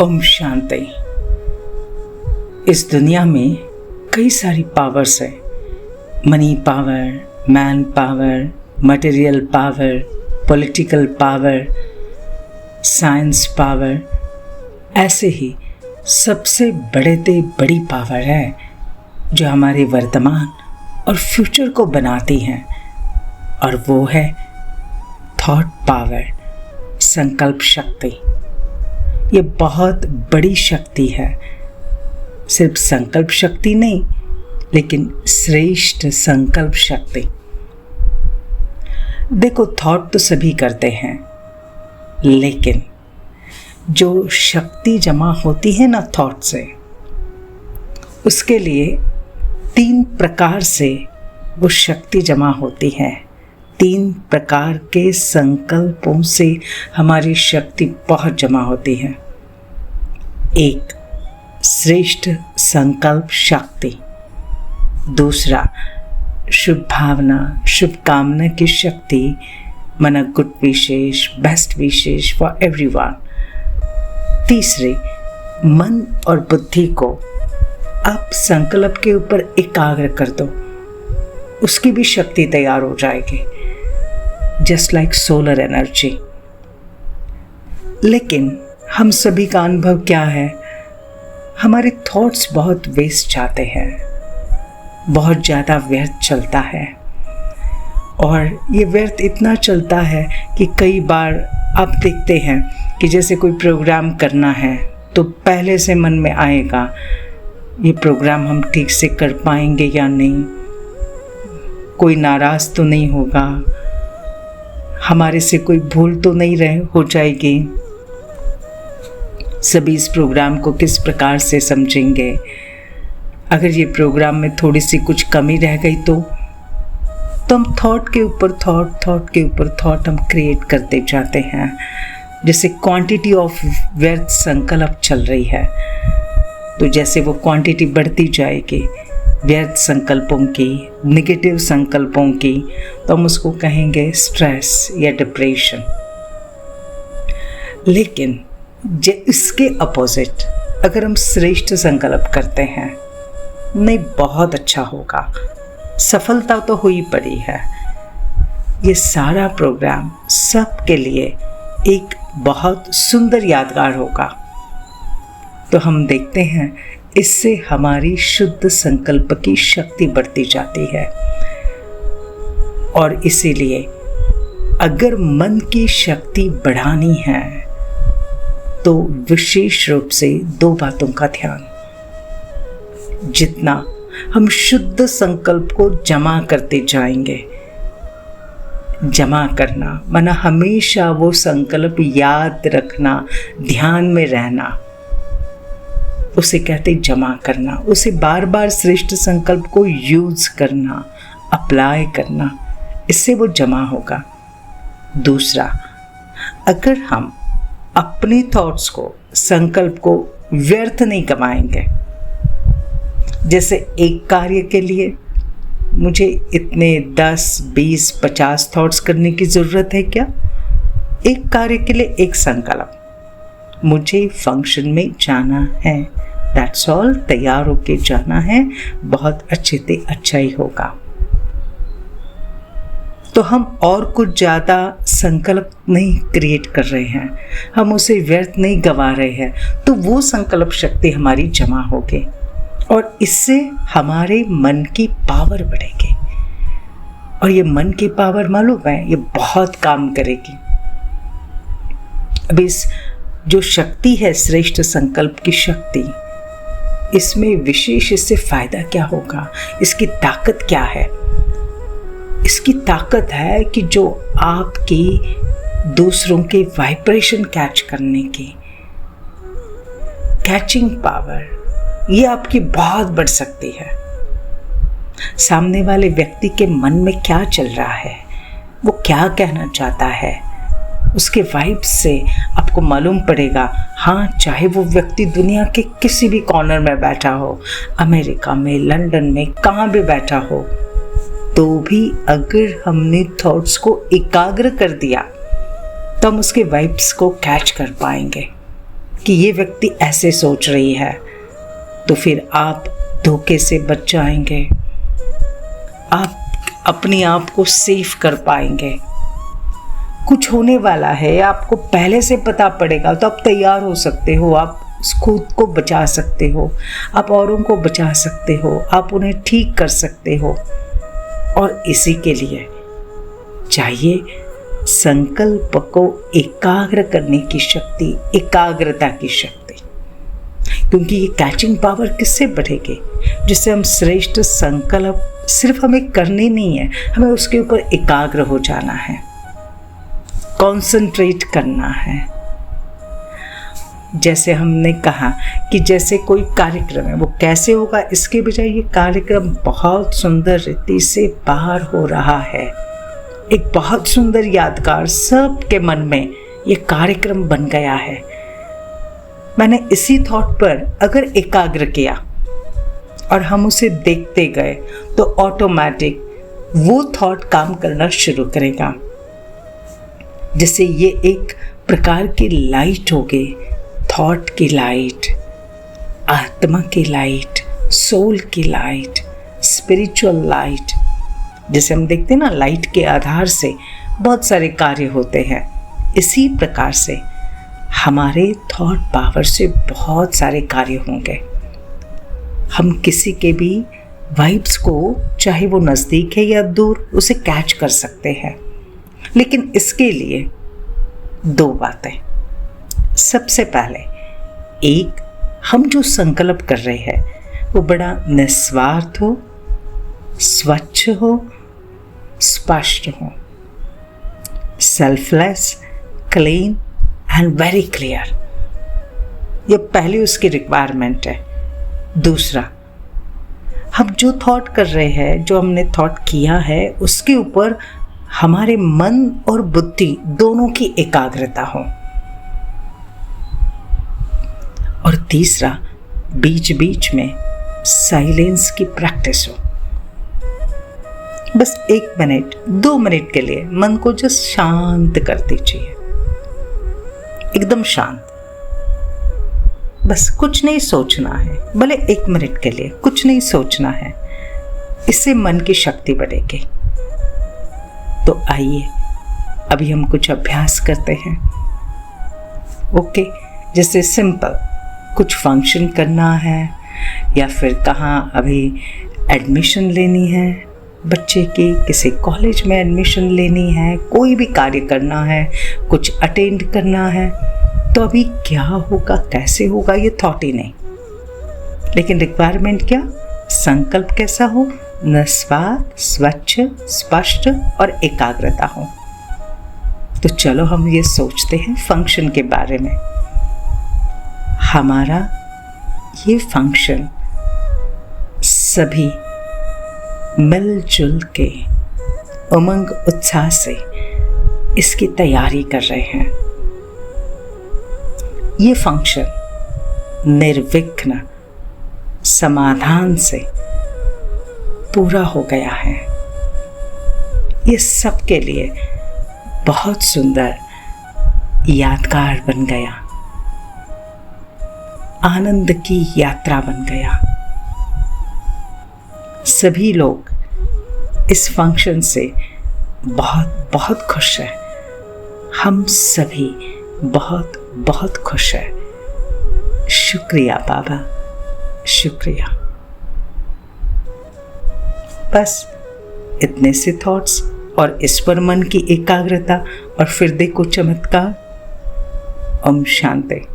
ओम शांति। इस दुनिया में कई सारी पावर्स हैं। Money power, man power, material power, political power, science power. ऐसे ही सबसे बड़ी पावर है जो हमारे वर्तमान और फ्यूचर को बनाती हैं, और वो है थॉट पावर, संकल्प शक्ति। ये बहुत बड़ी शक्ति है। सिर्फ संकल्प शक्ति नहीं, लेकिन श्रेष्ठ संकल्प शक्ति। देखो, थॉट तो सभी करते हैं, लेकिन जो शक्ति जमा होती है ना थॉट से, उसके लिए 3 प्रकार से वो शक्ति जमा होती है। 3 प्रकार के संकल्पों से हमारी शक्ति बहुत जमा होती है। 1, श्रेष्ठ संकल्प शक्ति। दूसरा, शुभ भावना, शुभकामना की शक्ति, माना good wishes, best wishes for everyone. तीसरे, मन और बुद्धि को आप संकल्प के ऊपर एकाग्र कर दो, उसकी भी शक्ति तैयार हो जाएगी, जस्ट लाइक सोलर एनर्जी। लेकिन हम सभी का अनुभव क्या है? हमारे थॉट्स बहुत वेस्ट जाते हैं, बहुत ज़्यादा व्यर्थ चलता है। और ये व्यर्थ इतना चलता है कि कई बार आप देखते हैं कि जैसे कोई प्रोग्राम करना है तो पहले से मन में आएगा, ये प्रोग्राम हम ठीक से कर पाएंगे या नहीं, कोई नाराज़ तो नहीं होगा, हमारे से कोई भूल तो नहीं हो जाएगी, सभी इस प्रोग्राम को किस प्रकार से समझेंगे, अगर ये प्रोग्राम में थोड़ी सी कुछ कमी रह गई तो हम थॉट के ऊपर थॉट हम क्रिएट करते जाते हैं। जैसे क्वांटिटी ऑफ व्यर्थ संकल्प चल रही है, तो जैसे वो क्वांटिटी बढ़ती जाएगी व्यर्थ संकल्पों की, नेगेटिव संकल्पों की, तो हम उसको कहेंगे स्ट्रेस या डिप्रेशन। लेकिन इसके अपोजिट अगर हम श्रेष्ठ संकल्प करते हैं, नहीं बहुत अच्छा होगा, सफलता तो हुई पड़ी है। ये सारा प्रोग्राम सबके लिए एक बहुत सुंदर यादगार होगा। तो हम देखते हैं इससे हमारी शुद्ध संकल्प की शक्ति बढ़ती जाती है। और इसीलिए अगर मन की शक्ति बढ़ानी है तो विशेष रूप से 2 बातों का ध्यान। जितना हम शुद्ध संकल्प को जमा करते जाएंगे, जमा करना माना हमेशा वो संकल्प याद रखना, ध्यान में रहना, उसे कहते जमा करना। उसे बार बार श्रेष्ठ संकल्प को यूज करना, अप्लाई करना, इससे वो जमा होगा। दूसरा, अगर हम अपने थॉट्स को, संकल्प को व्यर्थ नहीं गवाएंगे, जैसे एक कार्य के लिए मुझे इतने 10, 20, 50 थॉट्स करने की ज़रूरत है क्या? एक कार्य के लिए एक संकल्प, मुझे फंक्शन में जाना है, दैट्स ऑल, तैयार होके जाना है, बहुत अच्छे से अच्छा ही होगा। तो हम और कुछ ज़्यादा संकल्प नहीं क्रिएट कर रहे हैं, हम उसे व्यर्थ नहीं गवा रहे हैं, तो वो संकल्प शक्ति हमारी जमा होगी और इससे हमारे मन की पावर बढ़ेगी। और ये मन की पावर मालूम है, ये बहुत काम करेगी। अब इस जो शक्ति है श्रेष्ठ संकल्प की शक्ति, इसमें विशेष इससे फायदा क्या होगा? इसकी ताकत क्या है? इसकी ताकत है कि जो आपकी दूसरों के वाइब्रेशन कैच करने की कैचिंग पावर, ये आपकी बहुत बढ़ सकती है। सामने वाले व्यक्ति के मन में क्या चल रहा है, वो क्या कहना चाहता है, उसके वाइब से आपको मालूम पड़ेगा। हाँ, चाहे वो व्यक्ति दुनिया के किसी भी कॉर्नर में बैठा हो, अमेरिका में, लंदन में, कहाँ भी बैठा हो, तो भी अगर हमने थॉट्स को एकाग्र कर दिया तो हम उसके वाइब्स को कैच कर पाएंगे। कि ये व्यक्ति ऐसे सोच रही है, तो फिर आप धोखे से बच जाएंगे, आप अपने आप को सेफ कर पाएंगे। कुछ होने वाला है, आपको पहले से पता पड़ेगा, तो आप तैयार हो सकते हो, आप खुद को बचा सकते हो, आप औरों को बचा सकते हो, आप उन्हें ठीक कर सकते हो। और इसी के लिए चाहिए संकल्प को एकाग्र करने की शक्ति, एकाग्रता की शक्ति। क्योंकि ये कैचिंग पावर किससे बढ़ेगी? जिससे हम श्रेष्ठ संकल्प सिर्फ हमें करने नहीं है, हमें उसके ऊपर एकाग्र हो जाना है, कॉन्सेंट्रेट करना है। जैसे हमने कहा कि जैसे कोई कार्यक्रम है, वो कैसे होगा इसके बजाय ये कार्यक्रम बहुत सुंदर रीति से बाहर हो रहा है, एक बहुत सुंदर यादगार सबके मन में ये कार्यक्रम बन गया है। मैंने इसी थॉट पर अगर एकाग्र किया और हम उसे देखते गए तो ऑटोमेटिक वो थॉट काम करना शुरू करेगा, जिससे ये एक प्रकार की लाइट होगी, थॉट की लाइट, आत्मा की लाइट, सोल की लाइट, स्पिरिचुअल लाइट। जैसे हम देखते हैं ना, लाइट के आधार से बहुत सारे कार्य होते हैं, इसी प्रकार से हमारे थॉट पावर से बहुत सारे कार्य होंगे। हम किसी के भी वाइब्स को, चाहे वो नज़दीक है या दूर, उसे कैच कर सकते हैं। लेकिन इसके लिए दो बातें। सबसे पहले, एक, हम जो संकल्प कर रहे हैं वो बड़ा निस्वार्थ हो, स्वच्छ हो, स्पष्ट हो, selfless, clean and very clear. ये पहली उसकी रिक्वायरमेंट है। दूसरा, हम जो थॉट कर रहे हैं, जो हमने थॉट किया है, उसके ऊपर हमारे मन और बुद्धि दोनों की एकाग्रता हो। और तीसरा, बीच बीच में साइलेंस की प्रैक्टिस हो। बस 1 मिनट 2 मिनट के लिए मन को जस्ट शांत कर दीजिए, एकदम शांत। बस कुछ नहीं सोचना है, भले 1 मिनट के लिए कुछ नहीं सोचना है, इससे मन की शक्ति बढ़ेगी। तो आइए अभी हम कुछ अभ्यास करते हैं। ओके, जैसे सिंपल कुछ फंक्शन करना है, या फिर कहाँ अभी एडमिशन लेनी है बच्चे की, किसी कॉलेज में एडमिशन लेनी है, कोई भी कार्य करना है, कुछ अटेंड करना है, तो अभी क्या होगा, कैसे होगा, ये थॉट ही नहीं। लेकिन रिक्वायरमेंट क्या? संकल्प कैसा हो? निस्वार्थ, स्वच्छ, स्पष्ट और एकाग्रता हो। तो चलो हम ये सोचते हैं फंक्शन के बारे में। हमारा ये फंक्शन सभी मिलजुल के उमंग उत्साह से इसकी तैयारी कर रहे हैं। ये फंक्शन निर्विघ्न समाधान से पूरा हो गया है। ये सबके लिए बहुत सुंदर यादगार बन गया, आनंद की यात्रा बन गया। सभी लोग इस फंक्शन से बहुत बहुत खुश हैं। हम सभी बहुत बहुत खुश हैं। शुक्रिया बाबा, शुक्रिया। बस इतने से थॉट्स और इस पर मन की एकाग्रता, और फिर देखो चमत्कार। ओम शांति।